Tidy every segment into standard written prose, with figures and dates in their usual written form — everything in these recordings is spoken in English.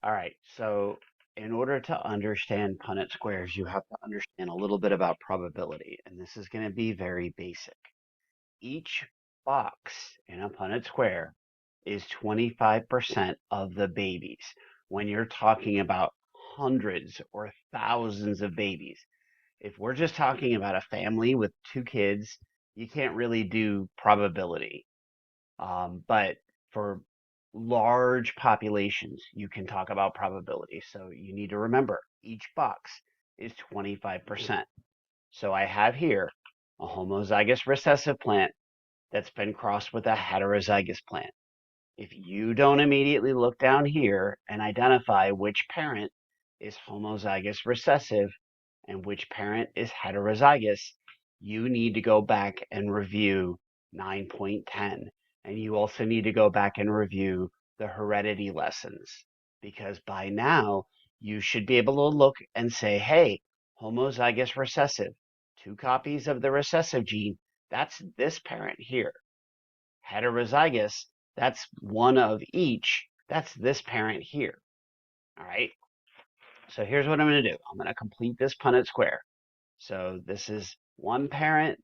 All right, so in order to understand Punnett squares, you have to understand a little bit about probability, and this is going to be very basic. Each box in a Punnett square is 25% of the babies. When you're talking about hundreds or thousands of babies, if we're just talking about a family with two kids, you can't really do probability. But for large populations, you can talk about probability. So you need to remember each box is 25%. So I have here a homozygous recessive plant that's been crossed with a heterozygous plant. If you don't immediately look down here and identify which parent is homozygous recessive and which parent is heterozygous, you need to go back and review 9.10. And you also need to go back and review the heredity lessons because by now you should be able to look and say, hey, homozygous recessive, two copies of the recessive gene, that's this parent here. Heterozygous, that's one of each, that's this parent here. All right. So here's what I'm going to do. I'm going to complete this Punnett square. So this is one parent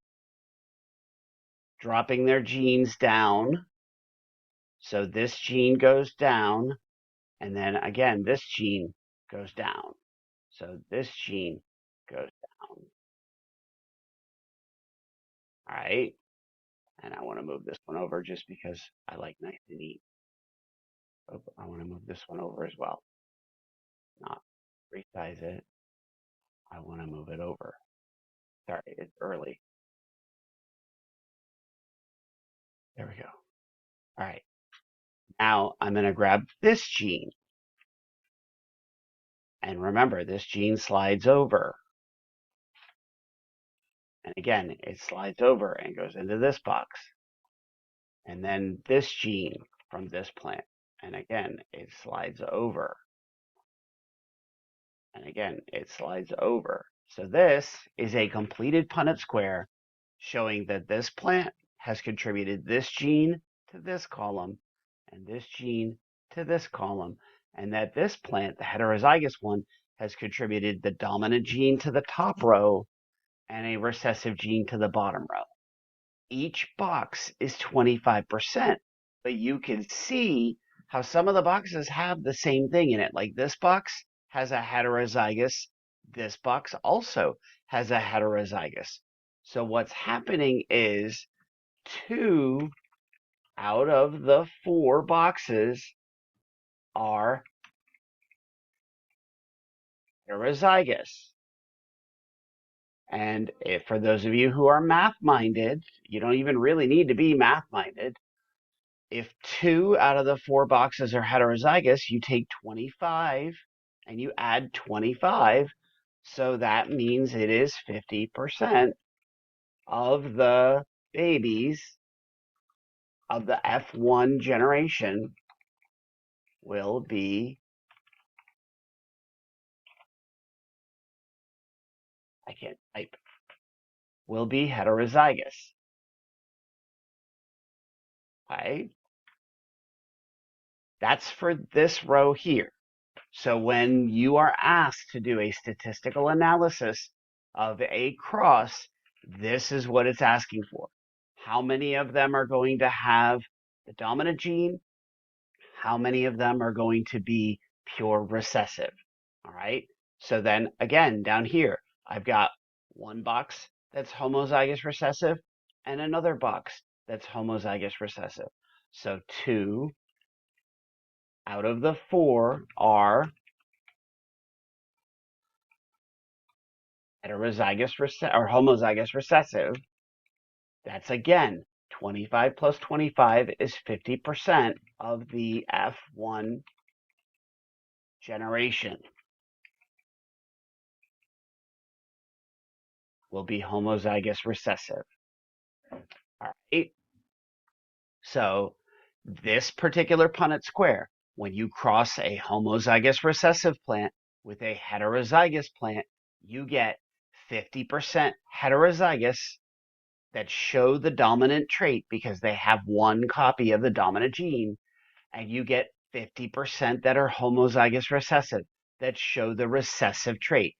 dropping their genes down. So this gene goes down. And then again, this gene goes down. So this gene goes down. All right. And I want to move this one over just because I like nice and neat. Oh, I want to move this one over as well. Not resize it. I want to move it over. Sorry, it's early. There we go. All right. Now I'm going to grab this gene. And remember, this gene slides over. And again, it slides over and goes into this box. And then this gene from this plant. And again, it slides over. And again, it slides over. So this is a completed Punnett square showing that this plant has contributed this gene to this column and this gene to this column, and that this plant, the heterozygous one, has contributed the dominant gene to the top row and a recessive gene to the bottom row. Each box is 25%, but you can see how some of the boxes have the same thing in it. Like this box has a heterozygous. This box also has a heterozygous. So what's happening is 2 out of the 4 boxes are heterozygous. And if, for those of you who are math-minded, you don't even really need to be math-minded. If 2 out of the 4 boxes are heterozygous, you take 25 and you add 25. So that means it is 50% of the babies of the F1 generation will be, I can't type, will be heterozygous. Okay? That's for this row here. So when you are asked to do a statistical analysis of a cross, this is what it's asking for. How many of them are going to have the dominant gene? How many of them are going to be pure recessive? All right. So then again, down here, I've got one box that's homozygous recessive and another box that's homozygous recessive. So 2 out of the 4 are heterozygous or homozygous recessive. That's again 25 plus 25 is 50% of the F1 generation will be homozygous recessive. All right. So this particular Punnett square, when you cross a homozygous recessive plant with a heterozygous plant, you get 50% heterozygous that show the dominant trait because they have one copy of the dominant gene, and you get 50% that are homozygous recessive, that show the recessive trait.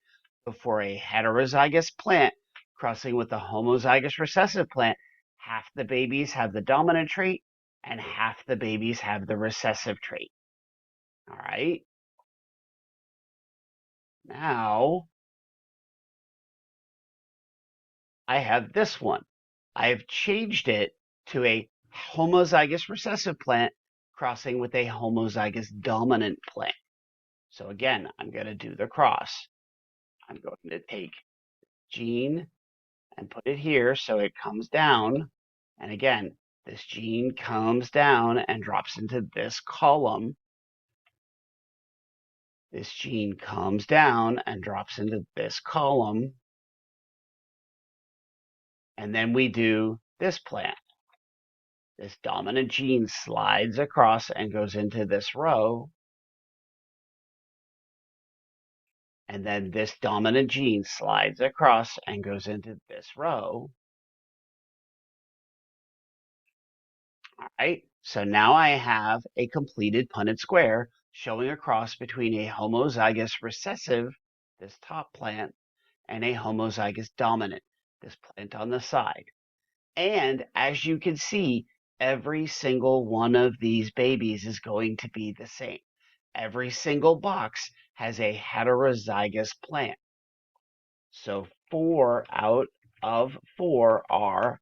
So for a heterozygous plant crossing with a homozygous recessive plant, half the babies have the dominant trait and half the babies have the recessive trait. All right. Now I have this one. I have changed it to a homozygous recessive plant crossing with a homozygous dominant plant. So again, I'm going to do the cross. I'm going to take gene and put it here so it comes down. And again, this gene comes down and drops into this column. This gene comes down and drops into this column. And then we do this plant. This dominant gene slides across and goes into this row. And then this dominant gene slides across and goes into this row. All right, so now I have a completed Punnett square showing a cross between a homozygous recessive, this top plant, and a homozygous dominant, this plant on the side. And as you can see, every single one of these babies is going to be the same. Every single box has a heterozygous plant. So 4 out of 4 are,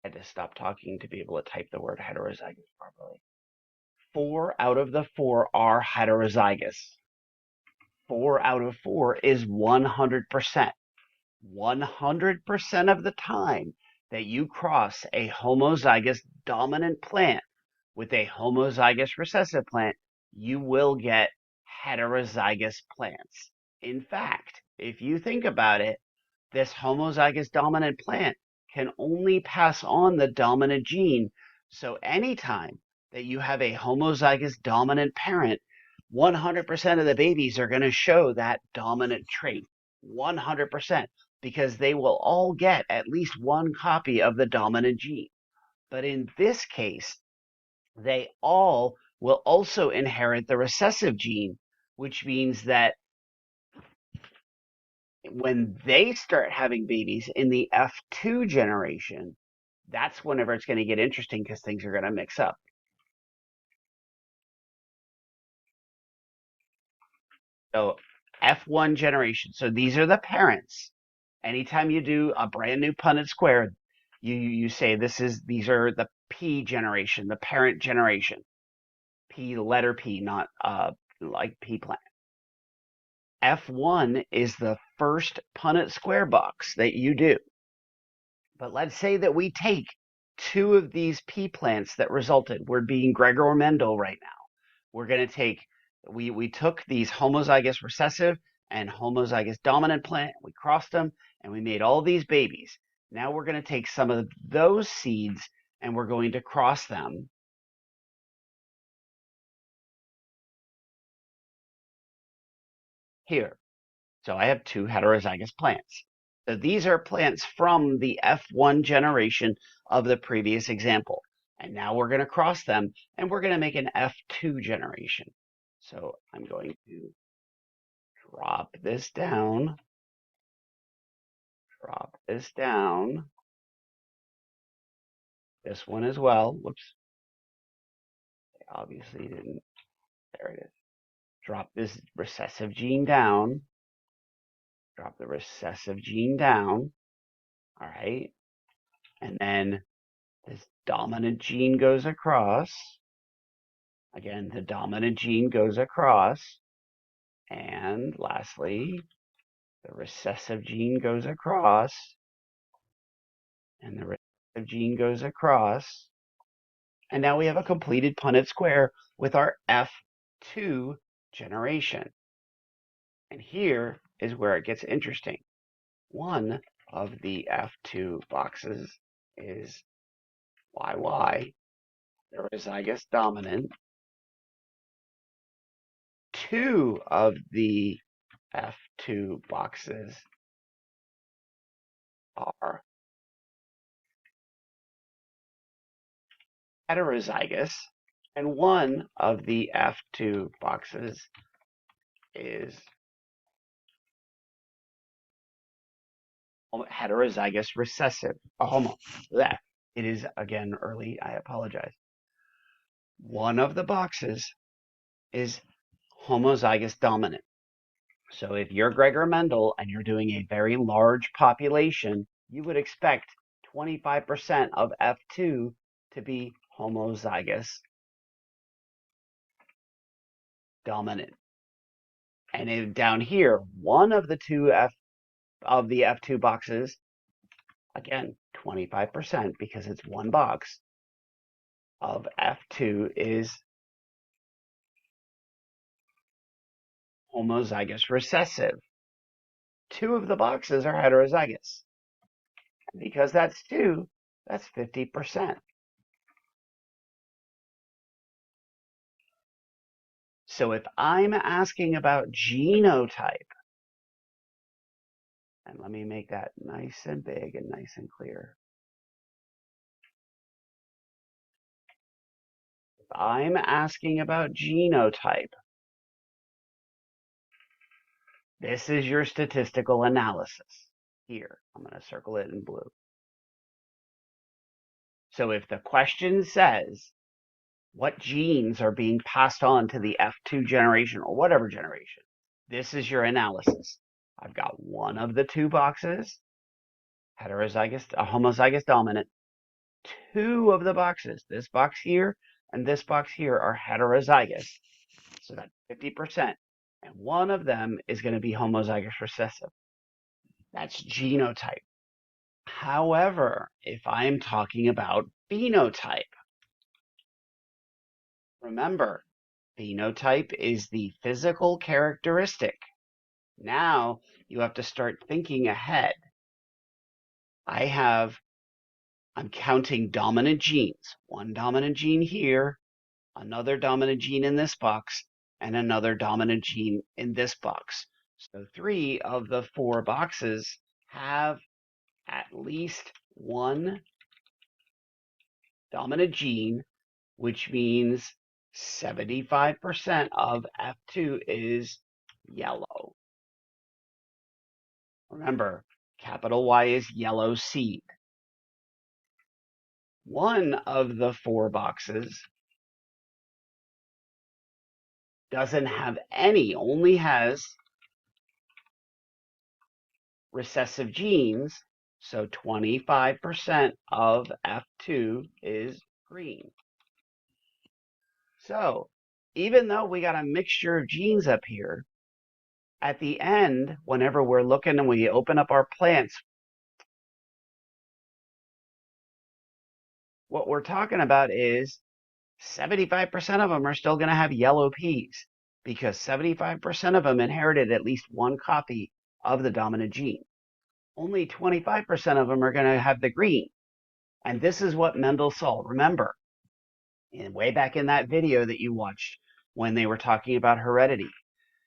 I had to stop talking to be able to type the word heterozygous properly. 4 out of the 4 are heterozygous. 4 out of 4 is 100%. 100% of the time that you cross a homozygous dominant plant with a homozygous recessive plant, you will get heterozygous plants. In fact, if you think about it, this homozygous dominant plant can only pass on the dominant gene. So anytime that you have a homozygous dominant parent, 100% of the babies are going to show that dominant trait. 100%, because they will all get at least one copy of the dominant gene. But in this case, they all will also inherit the recessive gene, which means that when they start having babies in the F2 generation, that's whenever it's going to get interesting because things are going to mix up. So F1 generation. So these are the parents. Anytime you do a brand new Punnett square, you say these are the P generation, the parent generation. P, letter P, not like P plant. F1 is the first Punnett square box that you do. But let's say that we take 2 of these pea plants that resulted. We're being Gregor Mendel right now. We're going to take, we took these homozygous recessive and homozygous dominant plant, we crossed them, and we made all these babies. Now we're going to take some of those seeds and we're going to cross them. Here. So I have 2 heterozygous plants. So these are plants from the F1 generation of the previous example. And now we're going to cross them and we're going to make an F2 generation. So I'm going to drop this down, this one as well. Whoops. I obviously didn't. There it is. Drop this recessive gene down. Drop the recessive gene down. All right. And then this dominant gene goes across. Again, the dominant gene goes across. And lastly, the recessive gene goes across. And the recessive gene goes across. And now we have a completed Punnett square with our F2 generation. And here is where it gets interesting. One of the F2 boxes is YY, heterozygous dominant. 2 of the F2 boxes are heterozygous, and one of the F2 boxes is heterozygous recessive, a homo. That it is again early. I apologize. One of the boxes is homozygous dominant. So if you're Gregor Mendel and you're doing a very large population, you would expect 25% of F2 to be homozygous dominant. And if down here, one of the two of the F2 boxes, again, 25% because it's one box of F2 is homozygous recessive. Two of the boxes are heterozygous. Because that's two, that's 50%. So if I'm asking about genotype, and let me make that nice and big and nice and clear. If I'm asking about genotype, this is your statistical analysis. Here, I'm going to circle it in blue. So if the question says, what genes are being passed on to the F2 generation or whatever generation, this is your analysis. I've got one of the two boxes, heterozygous, homozygous dominant. Two of the boxes, this box here and this box here, are heterozygous. So that's 50%. And one of them is going to be homozygous recessive. That's genotype. However, if I'm talking about phenotype, remember, phenotype is the physical characteristic. Now you have to start thinking ahead. I'm counting dominant genes. One dominant gene here, another dominant gene in this box, and another dominant gene in this box. So 3 of the 4 boxes have at least one dominant gene, which means 75% of F2 is yellow. Remember, capital Y is yellow seed. One of the 4 boxes doesn't have any, only has recessive genes, so 25% of F2 is green. So even though we got a mixture of genes up here, at the end, whenever we're looking and we open up our plants, what we're talking about is 75% of them are still going to have yellow peas because 75% of them inherited at least one copy of the dominant gene. Only 25% of them are going to have the green. And this is what Mendel saw. Remember, way back in that video that you watched when they were talking about heredity,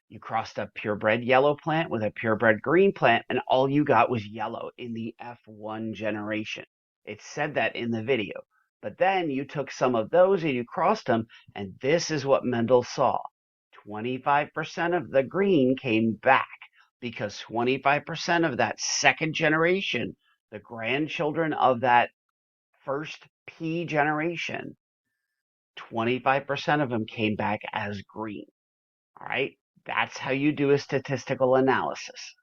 you crossed a purebred yellow plant with a purebred green plant, and all you got was yellow in the F1 generation. It said that in the video. But then you took some of those and you crossed them, and this is what Mendel saw. 25% of the green came back because 25% of that second generation, the grandchildren of that first P generation, 25% of them came back as green. All right? That's how you do a statistical analysis.